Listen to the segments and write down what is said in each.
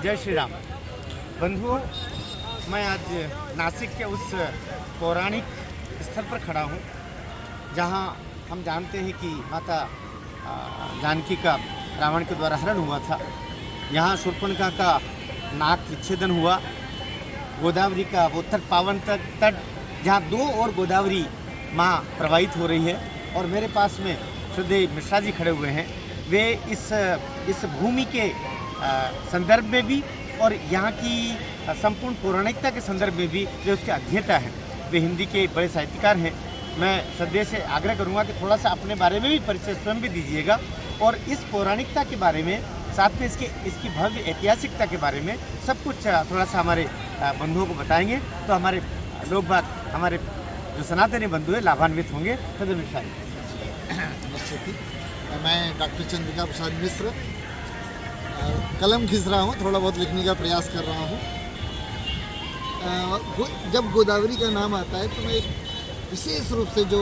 जय श्री राम। बंधुओं, मैं आज नासिक के उस पौराणिक स्थल पर खड़ा हूँ जहाँ हम जानते हैं कि माता जानकी का रावण के द्वारा हरण हुआ था। यहाँ शूर्पणखा का नाक विच्छेदन हुआ। गोदावरी का वो तट पावन तट जहाँ दो और गोदावरी माँ प्रवाहित हो रही है और मेरे पास में श्रद्धेय मिश्रा जी खड़े हुए हैं। वे इस भूमि के संदर्भ में भी और यहाँ की संपूर्ण पौराणिकता के संदर्भ में भी वे उसके अध्येता हैं। वे हिंदी के बड़े साहित्यकार हैं। मैं श्रद्धेय से आग्रह करूँगा कि थोड़ा सा अपने बारे में भी परिचय स्वयं भी दीजिएगा और इस पौराणिकता के बारे में, साथ में इसकी भव्य ऐतिहासिकता के बारे में सब कुछ थोड़ा सा हमारे बंधुओं को बताएंगे तो हमारे लोग बात, हमारे जो सनातनी बंधु हैं लाभान्वित होंगे। श्रद्धेय मिश्रा जी। मैं डॉक्टर चंद्रिका प्रसाद मिश्र कलम खींच रहा हूँ, थोड़ा बहुत लिखने का प्रयास कर रहा हूँ। जब गोदावरी का नाम आता है तो मैं विशेष रूप से जो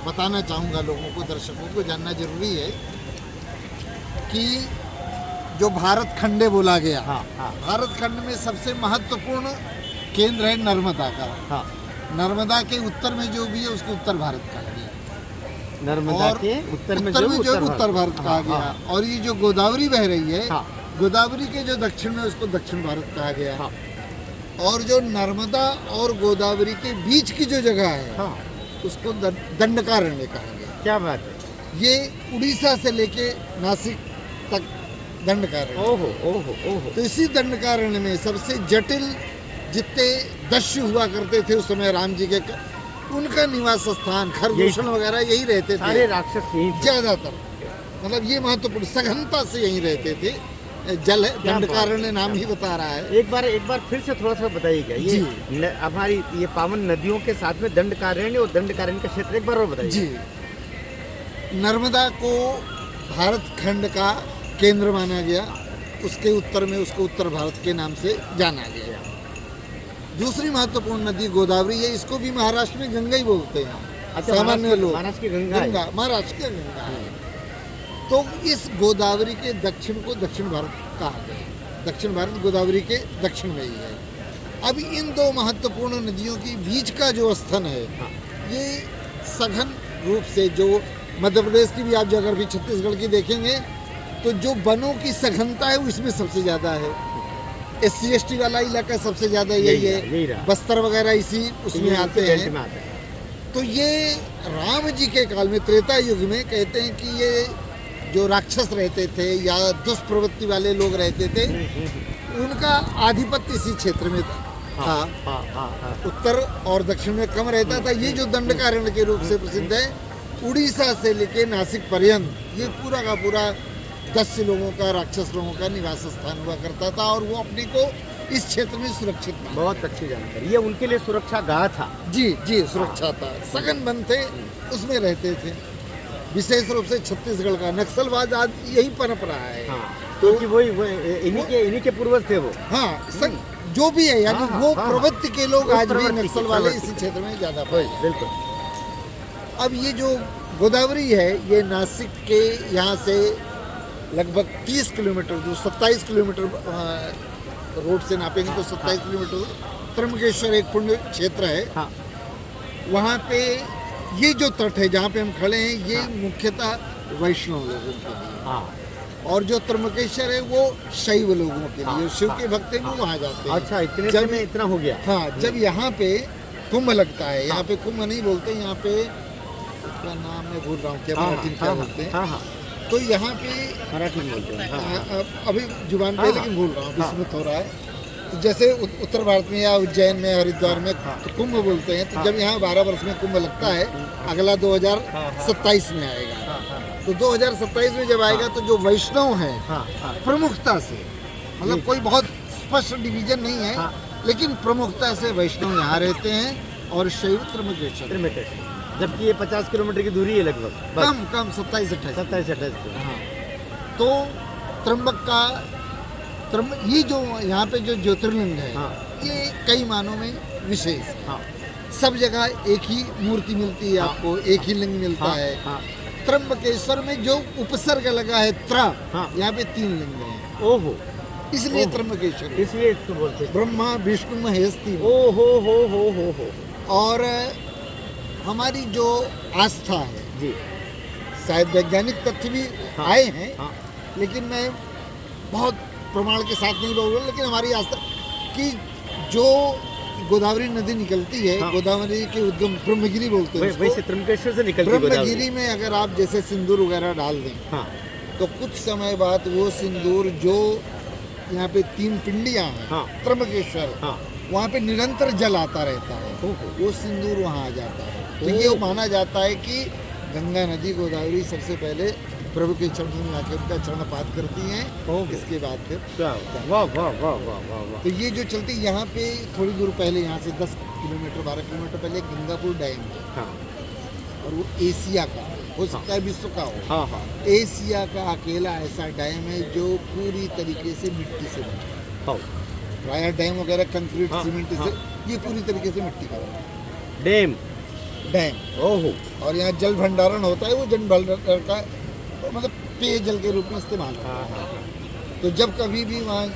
बताना चाहूँगा लोगों को, दर्शकों को जानना जरूरी है कि जो भारत खंडे बोला गया, भारत खंड में सबसे महत्वपूर्ण केंद्र है नर्मदा का। नर्मदा के उत्तर में जो भी है उसको उत्तर भारत कहा गया। नर्मदा के उत्तर में जो उत्तर भारत कहा गया। और ये जो गोदावरी बह रही है, गोदावरी के जो दक्षिण में उसको दक्षिण भारत कहा गया। और जो नर्मदा और गोदावरी के बीच की जो जगह है उसको दंडकारण्य कहा गया। क्या बात है। ये उड़ीसा से लेके नासिक तक दंडकारण्य। ओहो ओहो ओहो। तो इसी दंडकारण्य में सबसे जटिल जितने दस्यु हुआ करते थे उस समय राम जी के, उनका निवास स्थान खरदूषण वगैरह यही रहते थे। सारे राक्षस यही ज्यादातर, मतलब ये महत्वपूर्ण सघनता से यहीं रहते थे। जल दंडकारण्य नाम ही बता रहा है। एक बार फिर से थोड़ा सा बताइएगा। ये हमारी ये पावन नदियों के साथ में दंडकारण्य और दंडकारण्य का क्षेत्र एक बार और बताइए। जी, नर्मदा को भारत खंड का केंद्र माना गया। उसके उत्तर में उसको उत्तर भारत के नाम से जाना गया। दूसरी महत्वपूर्ण नदी गोदावरी है। इसको भी महाराष्ट्र में गंगा ही बोलते हैं। सामान्य लोग महाराष्ट्र की गंगा, महाराष्ट्र की गंगा है। तो इस गोदावरी के दक्षिण को दक्षिण भारत कहा गया। दक्षिण भारत गोदावरी के दक्षिण में ही है। अब इन दो महत्वपूर्ण नदियों के बीच का जो स्थन है, ये सघन रूप से, जो मध्य प्रदेश की भी आप अगर भी छत्तीसगढ़ की देखेंगे तो जो वनों की सघनता है वो इसमें सबसे ज़्यादा है। SC/ST वाला इलाका सबसे ज़्यादा यही है। बस्तर वगैरह इसी उसमें आते हैं। तो ये राम जी के काल में, त्रेता युग में, कहते हैं कि ये जो राक्षस रहते थे या दुष्प्रवृत्ति वाले लोग रहते थे, उनका आधिपत्य इसी क्षेत्र में था। उत्तर और दक्षिण में कम रहता था। ये जो दंडकारण्य के रूप से प्रसिद्ध है, उड़ीसा से लेके नासिक पर्यंत ये पूरा का पूरा दस्यु लोगों का, राक्षस लोगों का निवास स्थान हुआ करता था और वो अपने को इस क्षेत्र में सुरक्षित था। बहुत अच्छी जानकारी। ये उनके लिए सुरक्षा गाह था। जी, सुरक्षा था। सघन वन थे, उसमें रहते थे। विशेष रूप से छत्तीसगढ़ का नक्सलवाद आज यही पनप रहा है। तो कि वही इन्हीं के पूर्वज थे वो। जो भी है, यानी वो प्रवृत्ति के लोग आज भी नक्सल वाले इसी क्षेत्र में ज्यादा पाए। बिल्कुल। अब ये जो गोदावरी है, ये नासिक के यहाँ से लगभग 30 किलोमीटर दूर, 27 किलोमीटर रोड से नापेंगे तो 27 किलोमीटर त्र्यंबकेश्वर एक पुण्य क्षेत्र है। वहाँ पे ये जो तट है जहाँ पे हम खड़े हैं, ये मुख्यतः वैष्णव लोगों के लिए। और जो त्र्यंबकेश्वर है वो शैव लोगों के लिए, शिव के भक्त हैं वो वहाँ जाते हैं। अच्छा, इतने में इतना हो गया। जब यहाँ पे कुंभ लगता है, यहाँ पे कुंभ नहीं बोलते, यहाँ पे उसका नाम मैं भूल रहा हूँ, क्या मराठी में क्या बोलते हैं। तो यहाँ पे मराठी में बोलते हैं, अभी जुबान पे लेकिन भूल रहा हूँ, विस्मृत हो रहा है। तो जैसे उत्तर भारत में या उज्जैन में, हरिद्वार में तो कुंभ बोलते हैं। तो जब यहाँ 12 वर्ष में कुंभ लगता है, अगला 2027 में आएगा। तो 2027 में जब आएगा तो जो वैष्णव हैं प्रमुखता से, मतलब कोई बहुत स्पष्ट डिवीजन नहीं है, लेकिन प्रमुखता से वैष्णव यहाँ रहते हैं और शैव त्र्यंबकेश्वर। जबकि ये 50 किलोमीटर की दूरी है लगभग, कम 27-28। तो त्र्यंबक का ये जो यहाँ पे जो ज्योतिर्लिंग है, ये कई मानों में विशेष। सब जगह एक ही मूर्ति मिलती है आपको, एक ही लिंग मिलता है। त्र्यंबकेश्वर में जो उपसर्ग लगा है त्रा, यहाँ पे 3 लिंग हैं। ओहो। इसलिए त्र्यंबकेश्वर। इसलिए इसको बोलते हैं। ब्रह्मा विष्णु महेश तीन। ओ हो। और हमारी जो आस्था है, जी शायद वैज्ञानिक तथ्य भी हाँ। आए हैं, हाँ लेकिन मैं बहुत प्रमाण के साथ नहीं बोलूँगा, लेकिन हमारी आस्था कि जो गोदावरी नदी निकलती है, हाँ। गोदावरी के उद्गम ब्रह्मगिरी बोलते हैं वैसे उसको। त्र्यंबकेश्वर से निकलती है गोदावरी। ब्रह्मगिरी में अगर आप जैसे सिंदूर वगैरह डाल दें, हाँ तो कुछ समय बाद वो सिंदूर जो यहाँ पे 3 पिंडियाँ हैं, हाँ। त्र्यंबकेश्वर, हाँ वहाँ पे निरंतर जल आता रहता है, ओहो। वो सिंदूर वहाँ आ जाता है। तो ओह। ये माना जाता है कि गंगा नदी गोदावरी सबसे पहले प्रभु के चरणों में आकर उनका चरणपात करती हैं, ओहो। इसके बाद फिर क्या वाह। तो ये जो चलती यहाँ पे थोड़ी दूर पहले, यहाँ से 10 किलोमीटर 12 किलोमीटर पहले गंगापुर डैम है, हाँ और वो एशिया का हो सकता है, विश्व का हो। हाँ एशिया का अकेला ऐसा डैम है जो पूरी तरीके से मिट्टी से बना है। हाँ प्रायः डैम वगैरह कंक्रीट हाँ, सीमेंट हाँ। से, ये पूरी तरीके से मिट्टी का बना है डैम। डैम। ओहो। और यहाँ जल भंडारण होता है, वो जल भंडारण का मतलब पेयजल के रूप में इस्तेमाल होता है। हाँ तो जब कभी भी वहाँ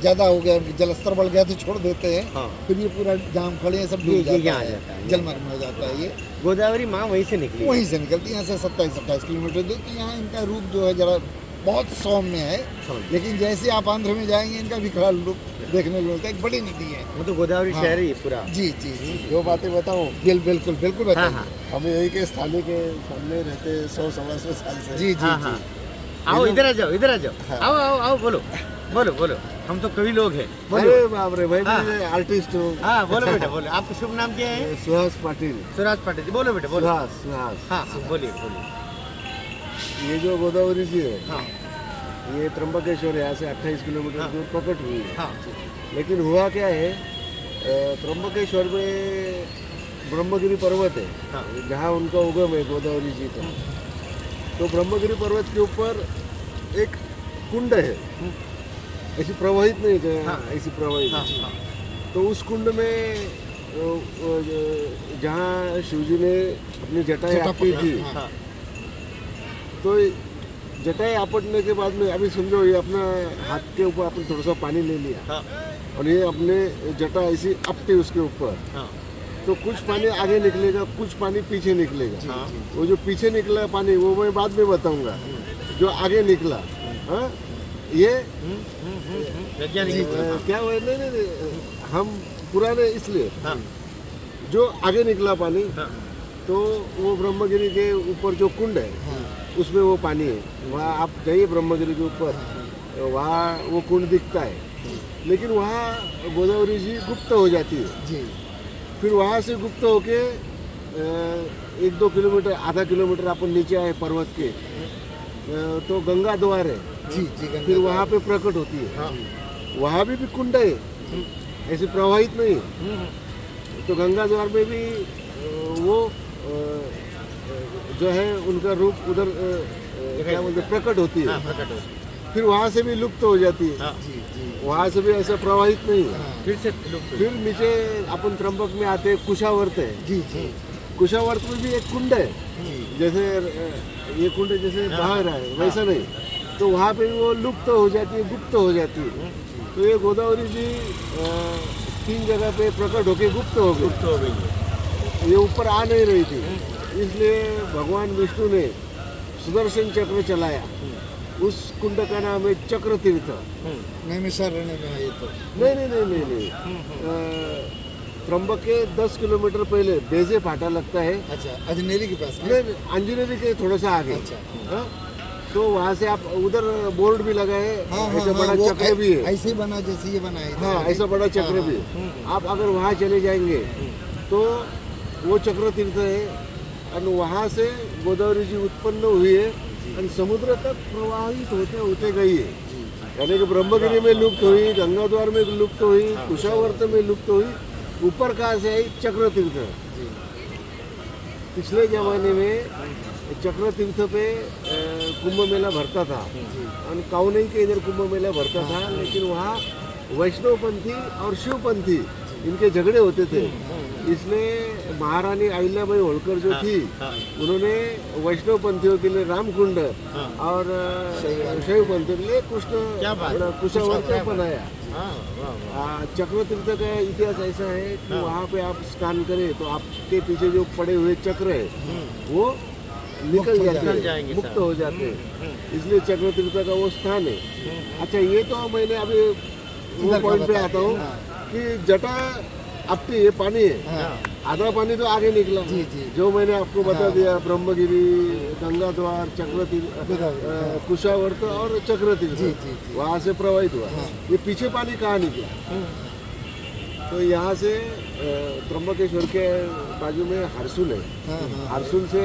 ज़्यादा हो गया, जल स्तर बढ़ गया, तो छोड़ देते हैं, हाँ। फिर ये पूरा जाम खड़े सब ये डूब जाता यहाँ आ है, जाता है। जलमग्न हो जाता है। ये गोदावरी माँ वहीं से निकली। वहीं से निकलती है, यहाँ से 27-28 किलोमीटर दूर। तो यहाँ इनका रूप जो है जरा बहुत सौम्य है, समझ। लेकिन जैसे आप आंध्र में जाएंगे इनका विकराल रूप देखने को मिलता है। एक बड़ी नदी है। वो तो गोदावरी हाँ। शहर ही है पूरा। जी जी जी, जो बातें बताऊं, बिल्कुल हाँ बताइए। हाँ हम यही के स्थानीय के सामने रहते 100-125 साल से। जी जी हाँ जी। हाँ। आओ इधर आ जाओ, इधर आ जाओ। हाँ। आओ बोलो। हम तो कवि लोग हैं। बोलो। अरे बाप रे भाई, हाँ। मैं आर्टिस्ट हूँ। हाँ बोलो बेटा बोलो। आपका शुभ नाम क्या है? सुहास पाटिल। सुराज पाटिल जी। बोलो बेटा बोलो। सुहास। हाँ बोलिए। ये जो गोदावरी जी है, हाँ ये त्र्यंबकेश्वर यहाँ से 28 किलोमीटर हाँ। दूर प्रकट हुई है। हाँ लेकिन हुआ क्या है, त्र्यंबकेश्वर में ब्रह्मगिरी पर्वत है, हाँ। जहाँ उनका उगम है गोदावरी जी का। तो ब्रह्मगिरी पर्वत के ऊपर एक कुंड है, ऐसी प्रवाहित नहीं है, हाँ। ऐसी प्रवाहित हाँ है। हाँ तो उस कुंड में जहाँ शिवजी ने अपनी जटाएं आपी थी, हाँ तो जटाएं आपटने के बाद में, अभी समझो ये अपना हाथ के ऊपर आपने थोड़ा सा पानी ले लिया हाँ और ये अपने जटा ऐसी अपटी उसके ऊपर, हाँ तो कुछ पानी आगे निकलेगा, कुछ पानी पीछे निकलेगा। हाँ। वो जो पीछे निकला पानी वो मैं बाद में बताऊंगा। जो आगे निकला, हाँ, ये वैज्ञानिक। क्या हुआ, नहीं, हम पुराने इसलिए, हाँ जो आगे निकला पानी, हाँ तो वो ब्रह्मगिरी के ऊपर जो कुंड है, हाँ। उसमें वो पानी है। वहाँ आप जाइए ब्रह्मगिरी के ऊपर, वहाँ वो कुंड दिखता है, लेकिन वहाँ गोदावरी जी गुप्त हो जाती है। जी फिर वहाँ से गुप्त होके 1-2 किलोमीटर, आधा किलोमीटर अपन नीचे आए पर्वत के, तो गंगा द्वार है, जी जी। फिर वहाँ पे प्रकट होती है। हाँ वहाँ भी कुंड है, ऐसे प्रवाहित नहीं है। तो गंगा द्वार में भी वो जो है उनका रूप उधर क्या बोलते प्रकट होती हाँ है। प्रकट हो। फिर वहाँ से भी लुप्त हो जाती है, हाँ जी जी। वहाँ से भी ऐसा प्रवाहित नहीं है। हाँ। फिर से लुप्त हुई। फिर नीचे अपन त्र्यंबक में आते हैं, कुशावर्त है। जी जी कुशावर्त में भी एक कुंड है, जैसे ये कुंड जैसे हाँ। बहा रहा है वैसा नहीं, तो वहाँ पे वो लुप्त हो जाती है, गुप्त हो जाती है। तो ये गोदावरी जी 3 जगह पे प्रकट होके गुप्त हो गई, लुप्त हो गई है। ये ऊपर आ नहीं रही थी। इसलिए भगवान विष्णु ने सुदर्शन चक्र चलाया। उस कुंड का नाम है चक्र तीर्थ। नैमिषारण्य में है ये तो। नहीं, त्र्यंबक के 10 किलोमीटर पहले बेजे फाटा लगता है। अच्छा, अजनेरी के पास में? नहीं, अंजनेरी के थोड़ा सा आगे। अच्छा। हाँ? तो वहाँ से आप उधर बोर्ड भी लगा है, हाँ ऐसा बड़ा वो चक्र भी है। ऐसे ही बना जैसे ये बना है। हाँ, ऐसा बड़ा चक्र हाँ, भी है। आप अगर वहाँ चले जाएंगे तो वो चक्र तीर्थ है, और वहाँ से गोदावरी जी उत्पन्न हुई है और समुद्र तक प्रवाहित होते होते गई है। यानी कि ब्रह्मगिरी में लुप्त हुई, गंगा द्वार में लुप्त हुई, कुशावर्त में लुप्त हुई, ऊपर कहाँ से आई? चक्र तीर्थ। पिछले जमाने में चक्र तीर्थ पे कुंभ मेला भरता था, और काउनई के इधर कुंभ मेला भरता था, लेकिन वहाँ वैष्णवपंथी और शिवपंथी इनके झगड़े होते थे, इसलिए महारानी अहिल्याबाई होळकर जो थी उन्होंने वैष्णव पंथियों के लिए रामकुंड और शैव पंथियों के लिए कुशावर्त बनाया। चक्र तीर्थ का इतिहास ऐसा है कि वहाँ पे आप स्नान करें तो आपके पीछे जो पड़े हुए चक्र है वो निकल जाते हैं, मुक्त हो जाते हैं, इसलिए चक्र तीर्थ का वो स्थान है। अच्छा, ये तो मैंने अभी वो पॉइंट पे आता हूँ कि जटा अपनी ये पानी है, आधा पानी तो आगे निकला, जो मैंने आपको बता दिया, ब्रह्मगिरी, गंगा द्वार, चक्र तीर्थ, कुशावर्त और चक्र तीर्थ वहाँ से प्रवाहित हुआ। ये पीछे पानी कहाँ निकला? तो यहाँ से त्र्यंबकेश्वर के बाजू में हरसुल है, हरसुल से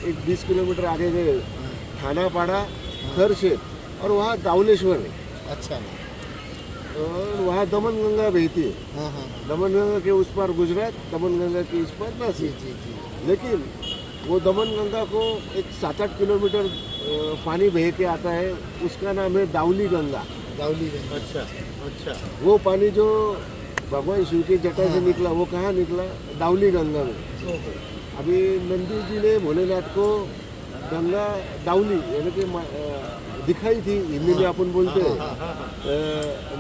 एक 20 किलोमीटर आगे गए थानापाड़ा, खरशेत और वहाँ दावलेश्वर है। अच्छा, और वहाँ दमन गंगा बहती है। दमन गंगा के उस पार गुजरात, दमन गंगा के इस पार नासिक। लेकिन वो दमन गंगा को एक 7-8 किलोमीटर पानी बह के आता है, उसका नाम है दावली गंगा। दावली गंगा। अच्छा। वो पानी जो भगवान शिव की जटा से निकला वो कहाँ निकला? दावली गंगा में। अभी नंदी जी ने भोलेनाथ को गंगा दावली यानी कि दिखाई थी, हिंदी में अपन बोलते हैं,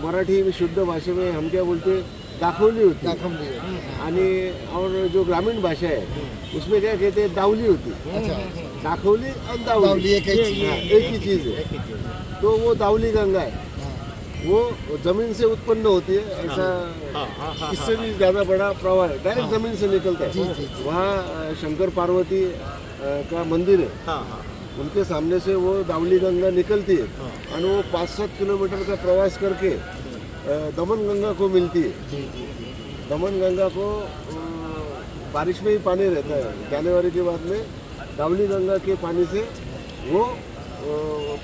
मराठी में शुद्ध भाषा में हम क्या बोलते हैं, दाखवली होती, आणि और जो ग्रामीण भाषा है उसमें क्या कहते हैं, दावली होती। दाखवली और दावली एक ही चीज़ है। तो वो दावली गंगा है, वो जमीन से उत्पन्न होती है, ऐसा इससे भी ज़्यादा बड़ा प्रवाह है, डायरेक्ट जमीन से निकलता है। वहाँ शंकर पार्वती का मंदिर है, उनके सामने से वो दावली गंगा निकलती है और वो 5-7 किलोमीटर का प्रवास करके दमन गंगा को मिलती है। दमन गंगा को बारिश में ही पानी रहता है, जनवरी के बाद में दावली गंगा के पानी से वो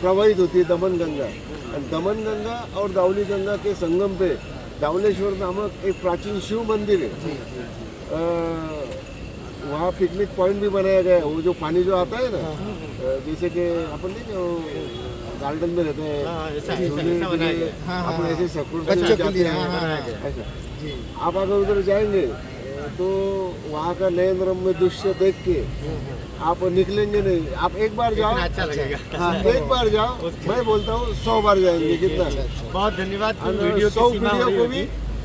प्रवाहित होती है दमन गंगा। और दमन गंगा और दावली गंगा के संगम पे दावलेश्वर नामक एक प्राचीन शिव मंदिर है। वहाँ पिकनिक पॉइंट भी बनाया गया है। वो जो पानी जो आता है ना, जैसे कि अपन नहीं जो गार्डन में रहते हैं, अपन ऐसे सकुर से जाते हैं, ऐसा आप अगर उधर जाएंगे तो वहाँ का नयन रम्य दृश्य देख के आप निकलेंगे नहीं। आप एक बार जाओ, अच्छा लगेगा। हाँ, एक बार जाओ, मैं बोलता हूँ 100 बार जाएंगे। कितना? बहुत धन्यवाद।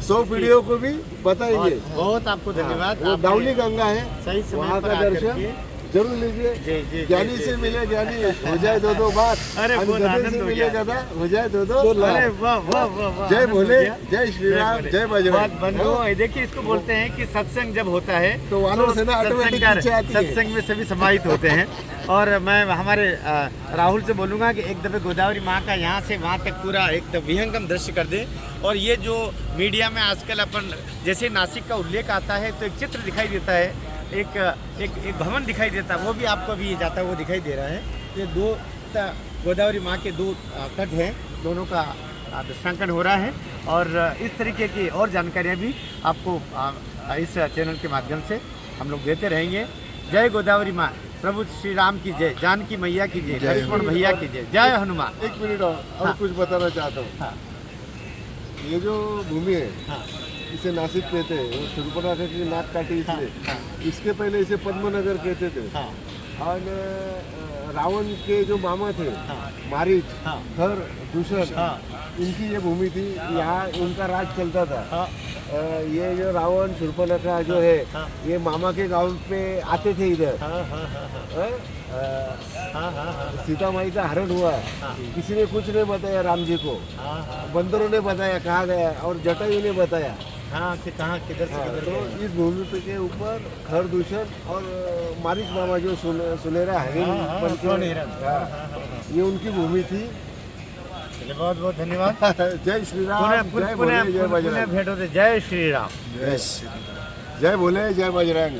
100 वीडियो को भी बताएंगे। बहुत आपको धन्यवाद। वो दावली गंगा है, सही समय वहाँ पर का आकर दर्शन के जरूर लीजिए। ज्ञानी से मिले ज्ञानी, हो जाए दो बात। अरे और बहुत गधे आनंद से हो मिले गया। गधा, हो जाए दो अरे वाह वाह वाह वाह। जय भोले, आनंद हो गया। जय श्री राम, जय बजरंग। बंधुओं, देखिए इसको बोलते हैं कि सत्संग जब होता है तो वानर सेना ऑटोमेटिक पीछे आती है। सत्संग में सभी समाहित होते हैं। और मैं हमारे राहुल से बोलूँगा कि एक दफ़े गोदावरी माँ का यहाँ से वहाँ तक पूरा एक विहंगम दृश्य कर दें। और ये जो मीडिया में आजकल अपन जैसे नासिक का उल्लेख आता है तो एक चित्र दिखाई देता है, एक भवन दिखाई देता है, वो भी आपको अभी जाता है वो दिखाई दे रहा है। ये दो गोदावरी माँ के दो तट हैं, दोनों का दृश्यांकन हो रहा है। और इस तरीके की और जानकारियाँ भी आपको इस चैनल के माध्यम से हम लोग देते रहेंगे। जय गोदावरी माँ, प्रभु श्री राम की जय, जानकी मैया की जय, लक्ष्मण भैया की जय, जय हनुमान। 1 मिनट और कुछ बताना चाहता हूँ। ये जो भूमि है इसे नासिक कहते हैं, वो शूर्पणखा की नाक काटी इसलिए। इसके पहले इसे पद्मनगर कहते थे। और रावण के जो मामा थे, मारीच, खर, दूषण, इनकी ये भूमि थी, यहाँ इनका राज चलता था। ये जो रावण शूर्पणखा जो है, ये मामा के गांव पे आते थे इधर। सीता माई का हरण हुआ, किसी ने कुछ नहीं बताया राम जी को, बंदरों ने बताया कहाँ गया, और जटायु ने बताया कि कहाँ किधर से किधर। तो इस भूमि पे के ऊपर खर, दूषण और मारीच मामा जो सुनहरा हरिण, ये उनकी भूमि थी। बहुत बहुत धन्यवाद। जय श्री राम, जय भोले, जय बजरंग। भेंट होते। जय श्री राम, जय भोले, जय बजरंग।